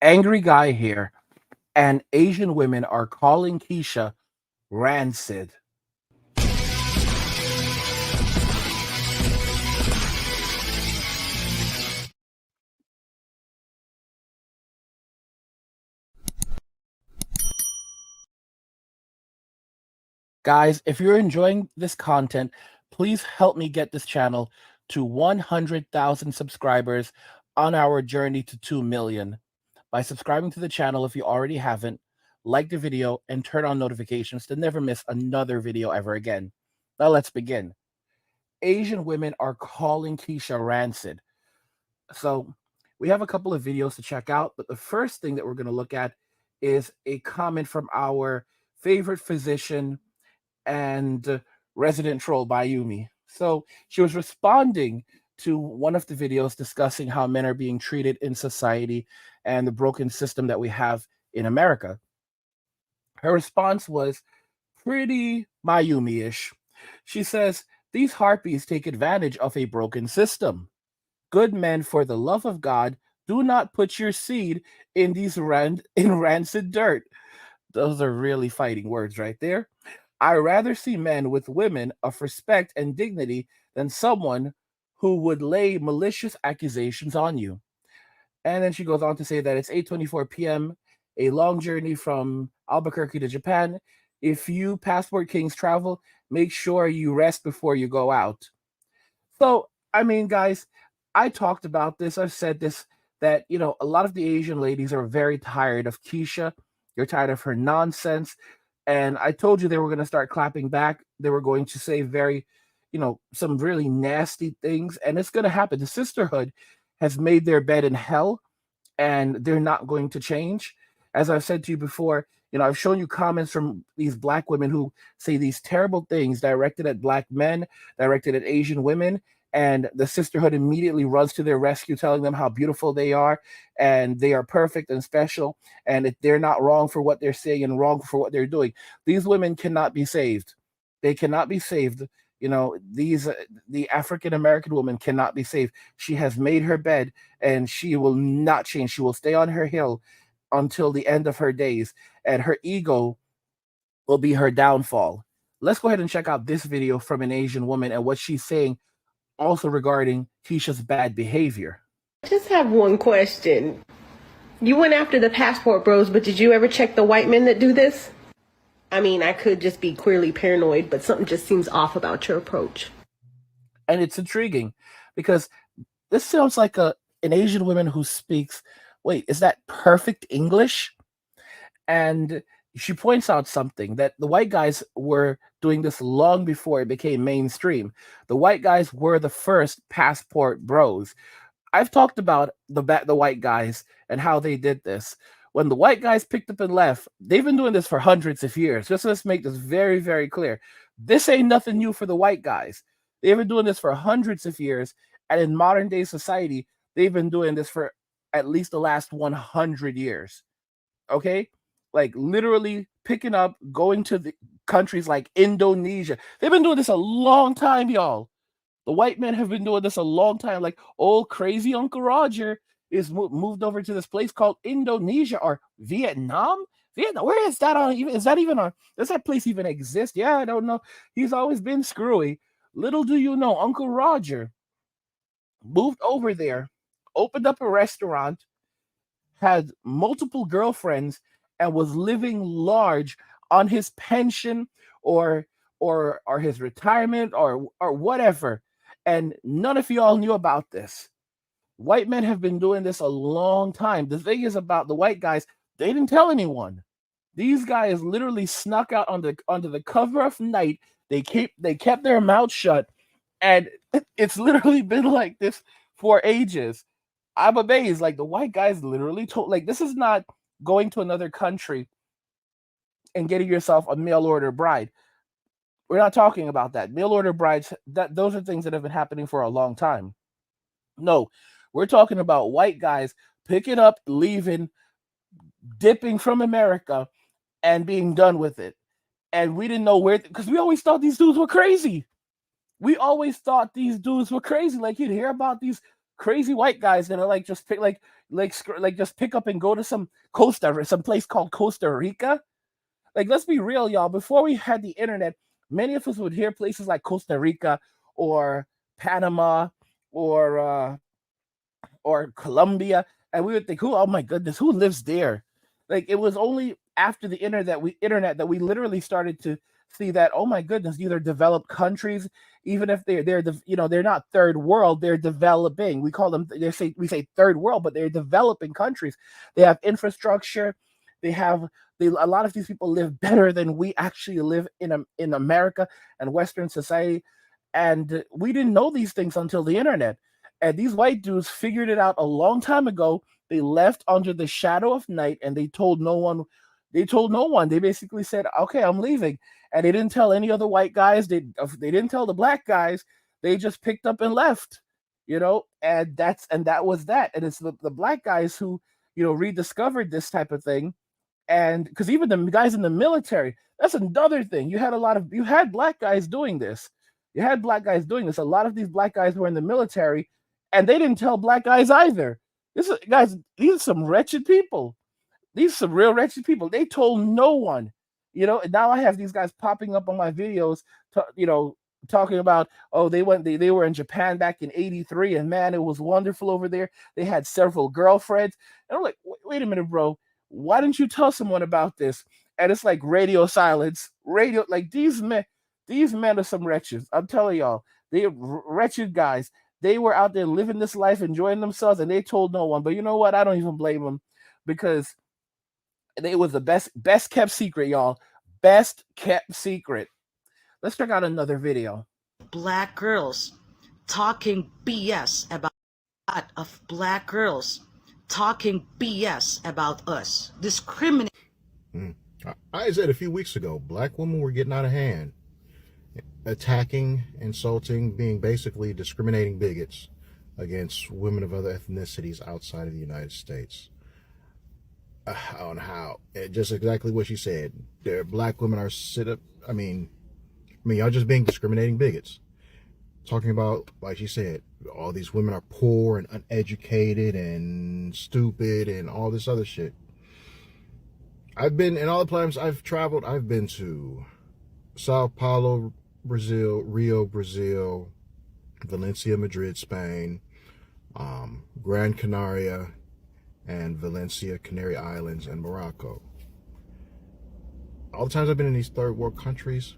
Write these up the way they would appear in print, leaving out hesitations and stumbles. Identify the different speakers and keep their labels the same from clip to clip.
Speaker 1: Angry guy here, and Asian women are calling Kesha rancid. Guys, if you're enjoying this content, please help me get this channel to 100,000 subscribers on our journey to 2 million. By subscribing to the channel if you already haven't, like the video, and turn on notifications to never miss another video ever again. Now let's begin. Asian women are calling Kesha rancid. So we have a couple of videos to check out, but the first thing that we're going to look at is a comment from our favorite physician and resident troll Bayumi. So she was responding to one of the videos discussing how men are being treated in society and the broken system that we have in America. Her response was pretty Mayumi-ish. She says, "These harpies take advantage of a broken system. Good men, for the love of God, do not put your seed in these rancid dirt." Those are really fighting words right there. "I rather see men with women of respect and dignity than someone who would lay malicious accusations on you." And then she goes on to say that it's 8:24 p.m., a long journey from Albuquerque to Japan. If you passport kings travel, make sure you rest before you go out. So, I mean, guys, I talked about this. I've said this that, a lot of the Asian ladies are very tired of Kesha. They're tired of her nonsense. And I told you they were going to start clapping back. They were going to say some really nasty things. And it's going to happen. The sisterhood has made their bed in hell, and they're not going to change. As I've said to you before, I've shown you comments from these black women who say these terrible things directed at black men, directed at Asian women, and the sisterhood immediately runs to their rescue, telling them how beautiful they are and they are perfect and special, and if they're not wrong for what they're saying and wrong for what they're doing. These women cannot be saved. They cannot be saved. The African American woman cannot be saved. She has made her bed, and she will not change. She will stay on her hill until the end of her days, and her ego will be her downfall. Let's go ahead and check out this video from an Asian woman and what she's saying also regarding Kesha's bad behavior.
Speaker 2: I just have one question. You went after the passport bros, but did you ever check the white men that do this? I mean, I could just be queerly paranoid, but something just seems off about your approach.
Speaker 1: And it's intriguing because this sounds like an Asian woman who speaks, wait, is that perfect English? And she points out something that the white guys were doing this long before it became mainstream. The white guys were the first passport bros. I've talked about the white guys and how they did this. When the white guys picked up and left, they've been doing this for hundreds of years. Just let's make this very, very clear. This ain't nothing new for the white guys. They've been doing this for hundreds of years. And in modern day society, they've been doing this for at least the last 100 years. Okay? Like literally picking up, going to the countries like Indonesia. They've been doing this a long time, y'all. The white men have been doing this a long time. Like old crazy Uncle Roger is moved over to this place called Indonesia or Vietnam. Vietnam, where is that on? Is that even on? Does that place even exist? Yeah, I don't know. He's always been screwy. Little do you know, Uncle Roger moved over there, opened up a restaurant, had multiple girlfriends, and was living large on his pension or his retirement or whatever. And none of y'all knew about this. White men have been doing this a long time. The thing is about the white guys, they didn't tell anyone. These guys literally snuck out under the cover of night. They kept their mouth shut, and it's literally been like this for ages. I'm amazed. Like the white guys literally told, like, this is not going to another country and getting yourself a mail order bride. We're not talking about that. Mail order brides, those are things that have been happening for a long time. No, we're talking about white guys picking up, leaving, dipping from America, and being done with it. And we didn't know where, because we always thought these dudes were crazy. We always thought these dudes were crazy. Like you'd hear about these crazy white guys that are like just pick like just pick up and go to some place called Costa Rica. Like, let's be real, y'all. Before we had the internet, many of us would hear places like Costa Rica or Panama or Colombia, and we would think, "Who? Oh my goodness, who lives there?" Like, it was only after the internet that we literally started to see that. Oh my goodness, these are developed countries. Even if they're not third world, they're developing. We call them we say third world, but they're developing countries. They have infrastructure. They have a lot of these people live better than we actually live in America and Western society, and we didn't know these things until the internet. And these white dudes figured it out a long time ago. They left under the shadow of night and they told no one. They told no one. They basically said, "Okay, I'm leaving." And they didn't tell any other white guys. They didn't tell the black guys. They just picked up and left. And that was that. And it's the black guys who, rediscovered this type of thing. And because even the guys in the military, that's another thing. You had black guys doing this. You had black guys doing this. A lot of these black guys were in the military, and they didn't tell black guys either. These are some wretched people. These are some real wretched people. They told no one. And now I have these guys popping up on my videos, talking about, oh, they were in Japan back in '83, and man, it was wonderful over there. They had several girlfriends. And I'm like, wait a minute, bro. Why didn't you tell someone about this? And it's like radio silence. Like these men are some wretches. I'm telling y'all, they are wretched guys. They were out there living this life, enjoying themselves, and they told no one. But you know what? I don't even blame them, because it was the best kept secret, y'all. Best kept secret. Let's check out another video.
Speaker 3: Black girls talking BS about of black girls talking BS about us, discriminating.
Speaker 4: I said a few weeks ago, black women were getting out of hand, attacking, insulting, being basically discriminating bigots against women of other ethnicities outside of the United States. On how, just exactly what she said. Black women are y'all just being discriminating bigots. Talking about, like she said, all these women are poor and uneducated and stupid and all this other shit. In all the places I've traveled, I've been to Sao Paulo, Brazil, Rio, Brazil, Valencia, Madrid, Spain, Gran Canaria, and Valencia, Canary Islands, and Morocco. All the times I've been in these third world countries,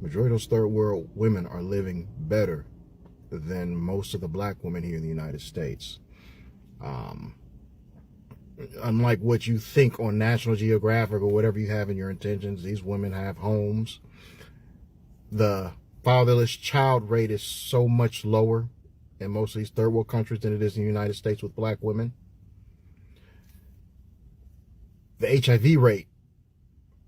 Speaker 4: majority of those third world women are living better than most of the black women here in the United States. Unlike what you think on National Geographic or whatever you have in your intentions, these women have homes. The fatherless child rate is so much lower in most of these third world countries than it is in the United States with black women. The HIV rate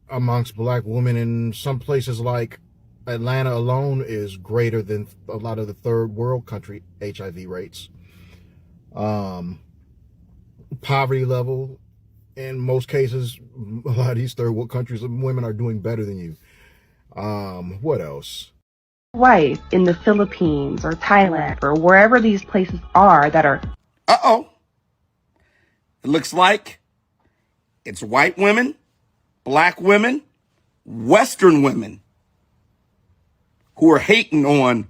Speaker 4: amongst black women in some places like Atlanta alone is greater than a lot of the third world country HIV rates. Poverty level, in most cases, a lot of these third world countries, women are doing better than you. What else?
Speaker 5: Wife in the Philippines or Thailand or wherever these places are that are.
Speaker 6: Uh-oh. It looks like it's white women, black women, Western women who are hating on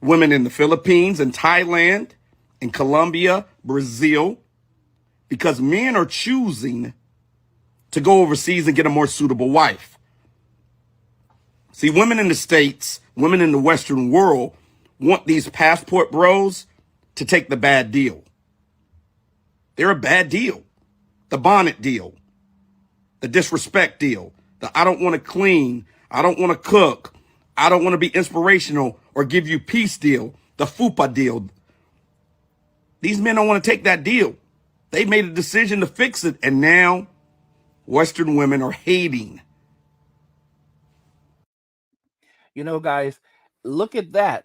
Speaker 6: women in the Philippines and Thailand and Colombia, Brazil, because men are choosing to go overseas and get a more suitable wife. See, women in the States, women in the Western world want these passport bros to take the bad deal. They're a bad deal. The bonnet deal, the disrespect deal, the I don't want to clean, I don't want to cook, I don't want to be inspirational or give you peace deal, the FUPA deal. These men don't want to take that deal. They made a decision to fix it, and now Western women are hating.
Speaker 1: Guys, look at that.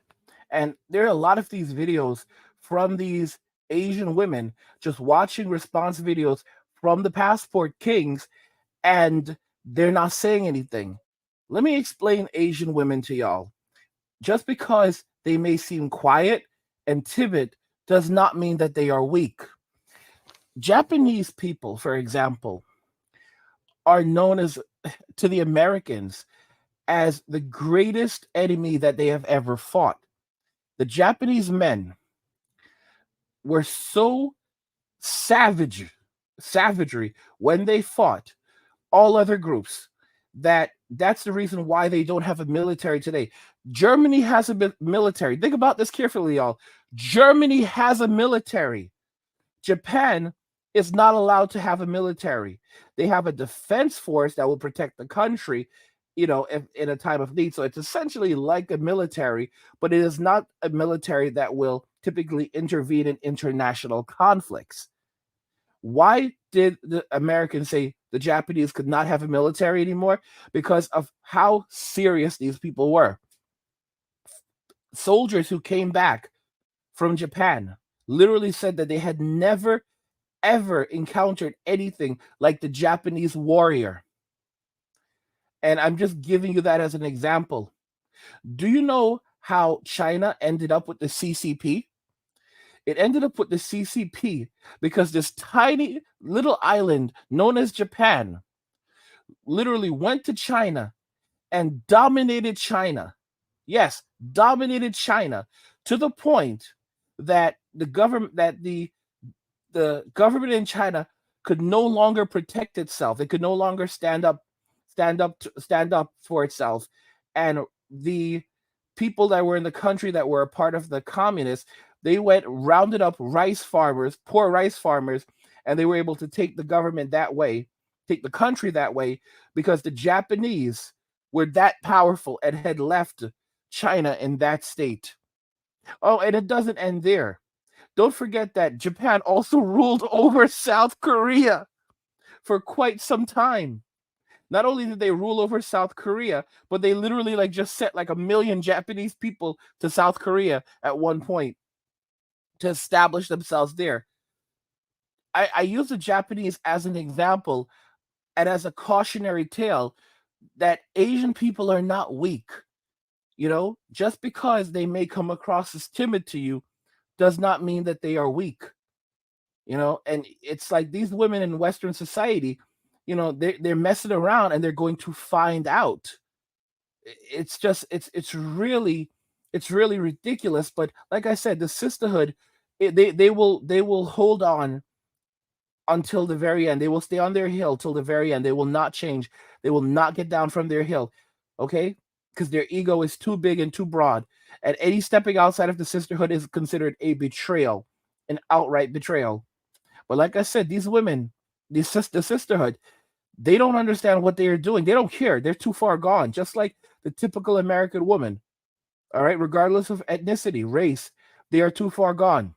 Speaker 1: And there are a lot of these videos from these Asian women just watching response videos from the passport kings, and they're not saying anything. Let me explain Asian women to y'all. Just because they may seem quiet and timid does not mean that they are weak. Japanese people, for example, are known as to the Americans as the greatest enemy that they have ever fought. The Japanese men were so savagery when they fought all other groups that's the reason why they don't have a military today. Germany has a military. Think about this carefully, y'all. Germany has a military. Japan is not allowed to have a military. They have a defense force that will protect the country, if, in a time of need. So it's essentially like a military, but it is not a military that will typically intervene in international conflicts. Why did the Americans say the Japanese could not have a military anymore? Because of how serious these people were. Soldiers who came back from Japan literally said that they had never, ever encountered anything like the Japanese warrior. And I'm just giving you that as an example. Do you know how China ended up with the CCP? It ended up with the CCP because this tiny little island known as Japan literally went to China and dominated China. Yes, dominated China to the point that the government in China could no longer protect itself. It could no longer stand up for itself. And the people that were in the country that were a part of the communists, they went rounded up rice farmers, poor rice farmers, and they were able to take the government that way, take the country that way, because the Japanese were that powerful and had left China in that state. Oh, and it doesn't end there. Don't forget that Japan also ruled over South Korea for quite some time. Not only did they rule over South Korea, but they literally like just sent like 1 million Japanese people to South Korea at one point to establish themselves there. I use the Japanese as an example and as a cautionary tale that Asian people are not weak. Just because they may come across as timid to you does not mean that they are weak. And it's like these women in Western society, they're messing around and they're going to find out. It's just it's really ridiculous. But like I said, the sisterhood, they will hold on until the very end. They will stay on their hill till the very end. They will not change. They will not get down from their hill. Okay? Because their ego is too big and too broad. And any stepping outside of the sisterhood is considered a betrayal, an outright betrayal. But like I said, these women, the sisterhood, they don't understand what they are doing. They don't care. They're too far gone, just like the typical American woman. All right, regardless of ethnicity, race, they are too far gone.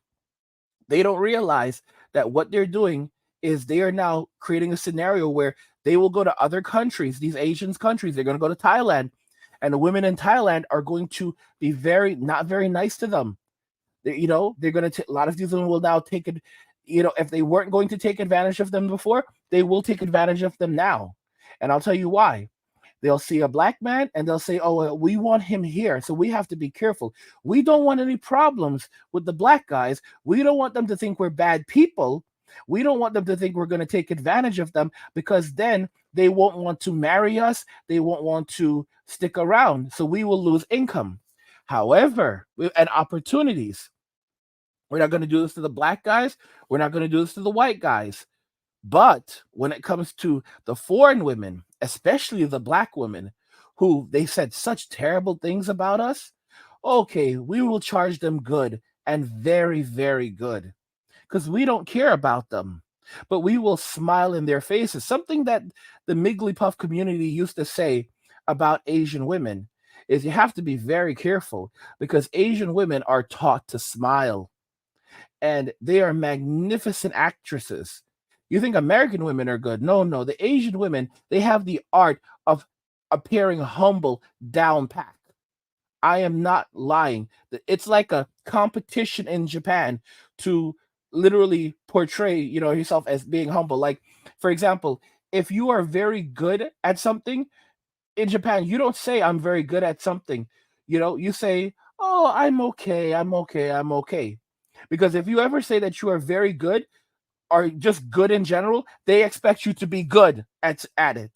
Speaker 1: They don't realize that what they're doing is they are now creating a scenario where they will go to other countries, these Asian countries. They're going to go to Thailand, and the women in Thailand are going to be not very nice to them. They're going to a lot of these women will now take it. If they weren't going to take advantage of them before, they will take advantage of them now. And I'll tell you why. They'll see a black man and they'll say, oh, well, we want him here. So we have to be careful. We don't want any problems with the black guys. We don't want them to think we're bad people. We don't want them to think we're going to take advantage of them, because then they won't want to marry us. They won't want to stick around. So we will lose income. However, and opportunities. We're not going to do this to the black guys. We're not going to do this to the white guys. But when it comes to the foreign women, especially the black women, who they said such terrible things about us, okay, we will charge them good and very, very good, because we don't care about them. But we will smile in their faces. Something that the Migglypuff community used to say about Asian women is you have to be very careful, because Asian women are taught to smile. And they are magnificent actresses. You think American women are good? No, no. The Asian women, they have the art of appearing humble down pat. I am not lying. It's like a competition in Japan to literally portray, yourself as being humble. Like, for example, if you are very good at something in Japan, you don't say I'm very good at something. You say, "Oh, I'm okay. I'm okay. I'm okay." Because if you ever say that you are very good or just good in general, they expect you to be good at it.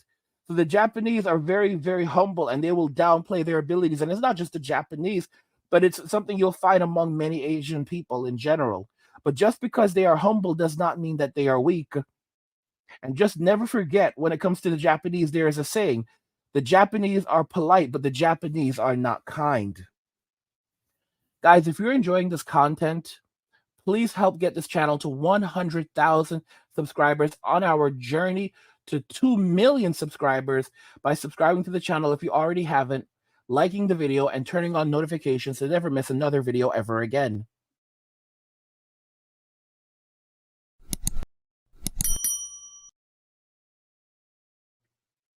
Speaker 1: So the Japanese are very, very humble and they will downplay their abilities. And it's not just the Japanese, but it's something you'll find among many Asian people in general. But just because they are humble does not mean that they are weak. And just never forget, when it comes to the Japanese, there is a saying: the Japanese are polite, but the Japanese are not kind. Guys, if you're enjoying this content, please help get this channel to 100,000 subscribers on our journey to 2 million subscribers by subscribing to the channel if you already haven't, liking the video, and turning on notifications to never miss another video ever again.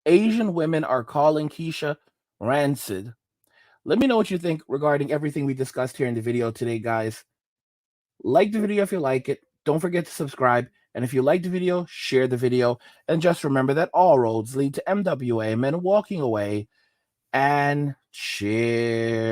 Speaker 1: Asian women are calling Kesha rancid. Let me know what you think regarding everything we discussed here in the video today, guys. Like the video if you like it. Don't forget to subscribe. And if you like the video, share the video. And just remember that all roads lead to MWA, men walking away. And cheers.